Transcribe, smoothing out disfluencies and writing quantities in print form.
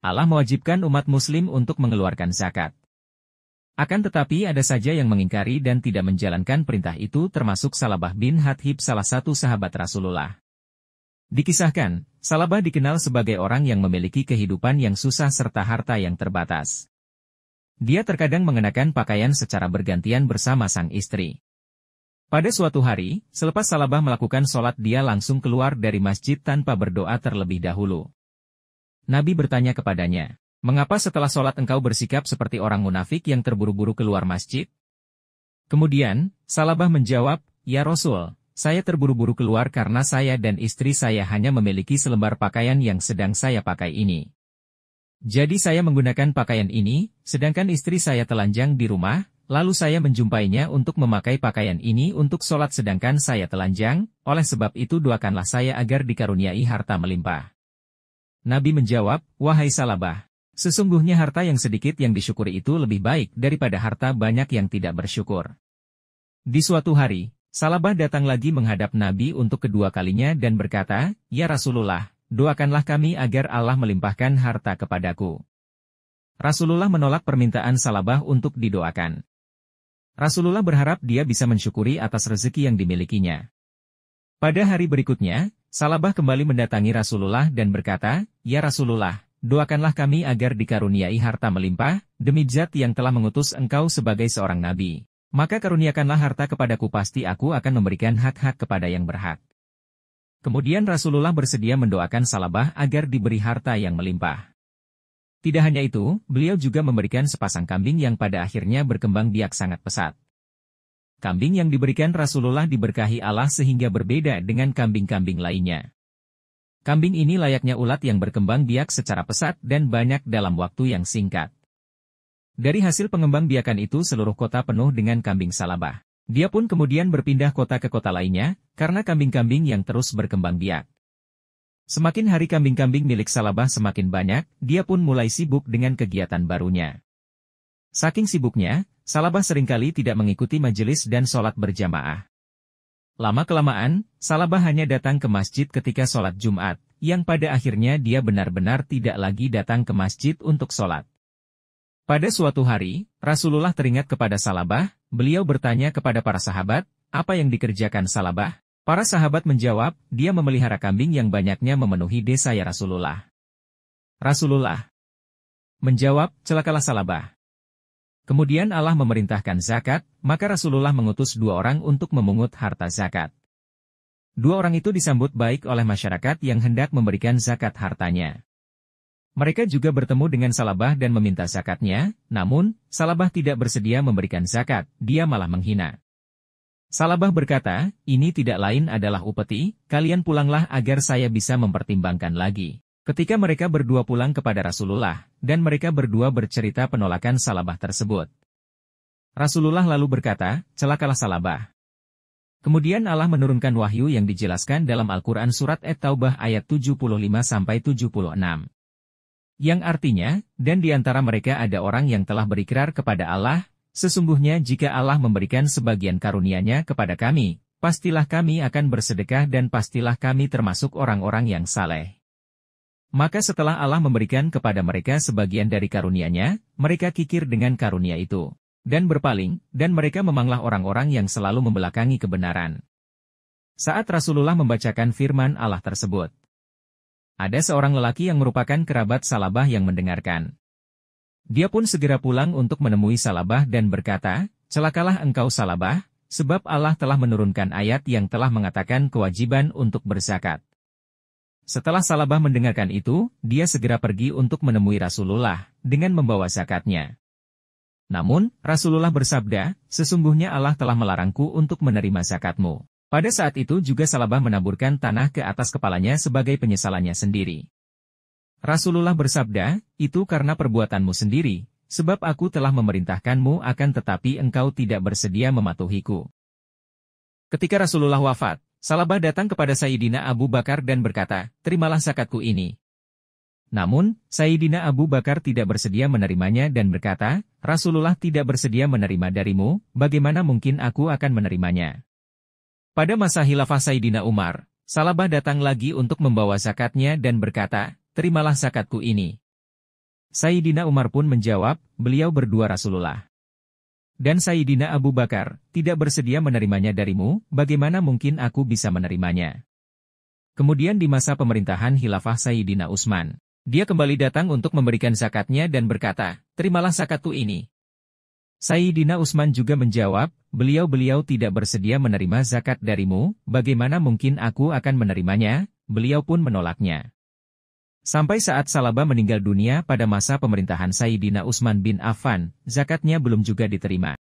Allah mewajibkan umat muslim untuk mengeluarkan zakat. Akan tetapi ada saja yang mengingkari dan tidak menjalankan perintah itu termasuk Salabah bin Hathib salah satu sahabat Rasulullah. Dikisahkan, Salabah dikenal sebagai orang yang memiliki kehidupan yang susah serta harta yang terbatas. Dia terkadang mengenakan pakaian secara bergantian bersama sang istri. Pada suatu hari, selepas Salabah melakukan sholat dia langsung keluar dari masjid tanpa berdoa terlebih dahulu. Nabi bertanya kepadanya, "Mengapa setelah sholat engkau bersikap seperti orang munafik yang terburu-buru keluar masjid?" Kemudian, Salabah menjawab, "Ya Rasul, saya terburu-buru keluar karena saya dan istri saya hanya memiliki selembar pakaian yang sedang saya pakai ini. Jadi saya menggunakan pakaian ini, sedangkan istri saya telanjang di rumah, lalu saya menjumpainya untuk memakai pakaian ini untuk sholat sedangkan saya telanjang, oleh sebab itu doakanlah saya agar dikaruniai harta melimpah." Nabi menjawab, "Wahai Salabah, sesungguhnya harta yang sedikit yang disyukuri itu lebih baik daripada harta banyak yang tidak bersyukur." Di suatu hari, Salabah datang lagi menghadap Nabi untuk kedua kalinya dan berkata, "Ya Rasulullah, doakanlah kami agar Allah melimpahkan harta kepadaku." Rasulullah menolak permintaan Salabah untuk didoakan. Rasulullah berharap dia bisa mensyukuri atas rezeki yang dimilikinya. Pada hari berikutnya, Salabah kembali mendatangi Rasulullah dan berkata, "Ya Rasulullah, doakanlah kami agar dikaruniai harta melimpah, demi Zat yang telah mengutus engkau sebagai seorang nabi. Maka karuniakanlah harta kepadaku, pasti aku akan memberikan hak-hak kepada yang berhak." Kemudian Rasulullah bersedia mendoakan Salabah agar diberi harta yang melimpah. Tidak hanya itu, beliau juga memberikan sepasang kambing yang pada akhirnya berkembang biak sangat pesat. Kambing yang diberikan Rasulullah diberkahi Allah sehingga berbeda dengan kambing-kambing lainnya. Kambing ini layaknya ulat yang berkembang biak secara pesat dan banyak dalam waktu yang singkat. Dari hasil pengembang biakan itu seluruh kota penuh dengan kambing Salabah. Dia pun kemudian berpindah kota ke kota lainnya, karena kambing-kambing yang terus berkembang biak. Semakin hari kambing-kambing milik Salabah semakin banyak, dia pun mulai sibuk dengan kegiatan barunya. Saking sibuknya, Salabah seringkali tidak mengikuti majelis dan sholat berjamaah. Lama-kelamaan, Salabah hanya datang ke masjid ketika sholat Jumat, yang pada akhirnya dia benar-benar tidak lagi datang ke masjid untuk sholat. Pada suatu hari, Rasulullah teringat kepada Salabah, beliau bertanya kepada para sahabat, "Apa yang dikerjakan Salabah?" Para sahabat menjawab, "Dia memelihara kambing yang banyaknya memenuhi desa ya Rasulullah." Rasulullah menjawab, "Celakalah Salabah." Kemudian Allah memerintahkan zakat, maka Rasulullah mengutus 2 orang untuk memungut harta zakat. 2 orang itu disambut baik oleh masyarakat yang hendak memberikan zakat hartanya. Mereka juga bertemu dengan Salabah dan meminta zakatnya, namun, Salabah tidak bersedia memberikan zakat, dia malah menghina. Salabah berkata, "Ini tidak lain adalah upeti, kalian pulanglah agar saya bisa mempertimbangkan lagi." Ketika mereka berdua pulang kepada Rasulullah, dan mereka berdua bercerita penolakan Salabah tersebut. Rasulullah lalu berkata, "Celakalah Salabah." Kemudian Allah menurunkan wahyu yang dijelaskan dalam Al-Quran Surat At-Taubah ayat 75-76. Yang artinya, dan di antara mereka ada orang yang telah berikrar kepada Allah, "Sesungguhnya jika Allah memberikan sebagian karunia-Nya kepada kami, pastilah kami akan bersedekah dan pastilah kami termasuk orang-orang yang saleh." Maka setelah Allah memberikan kepada mereka sebagian dari karunia-Nya, mereka kikir dengan karunia itu, dan berpaling, dan mereka memanglah orang-orang yang selalu membelakangi kebenaran. Saat Rasulullah membacakan firman Allah tersebut, ada seorang lelaki yang merupakan kerabat Salabah yang mendengarkan. Dia pun segera pulang untuk menemui Salabah dan berkata, "Celakalah engkau Salabah, sebab Allah telah menurunkan ayat yang telah mengatakan kewajiban untuk berzakat." Setelah Salabah mendengarkan itu, dia segera pergi untuk menemui Rasulullah, dengan membawa zakatnya. Namun, Rasulullah bersabda, "Sesungguhnya Allah telah melarangku untuk menerima zakatmu." Pada saat itu juga Salabah menaburkan tanah ke atas kepalanya sebagai penyesalannya sendiri. Rasulullah bersabda, "Itu karena perbuatanmu sendiri, sebab aku telah memerintahkanmu akan tetapi engkau tidak bersedia mematuhiku." Ketika Rasulullah wafat, Salabah datang kepada Sayyidina Abu Bakar dan berkata, "Terimalah zakatku ini." Namun, Sayyidina Abu Bakar tidak bersedia menerimanya dan berkata, "Rasulullah tidak bersedia menerima darimu, bagaimana mungkin aku akan menerimanya?" Pada masa khilafah Sayyidina Umar, Salabah datang lagi untuk membawa zakatnya dan berkata, "Terimalah zakatku ini." Sayyidina Umar pun menjawab, beliau berdua Rasulullah. Dan Sayyidina Abu Bakar, tidak bersedia menerimanya darimu, bagaimana mungkin aku bisa menerimanya? Kemudian di masa pemerintahan Khilafah Sayyidina Utsman, dia kembali datang untuk memberikan zakatnya dan berkata, terimalah zakatku ini. Sayyidina Utsman juga menjawab, beliau tidak bersedia menerima zakat darimu, bagaimana mungkin aku akan menerimanya? Beliau pun menolaknya. Sampai saat Salabah meninggal dunia pada masa pemerintahan Sayyidina Utsman bin Affan, zakatnya belum juga diterima.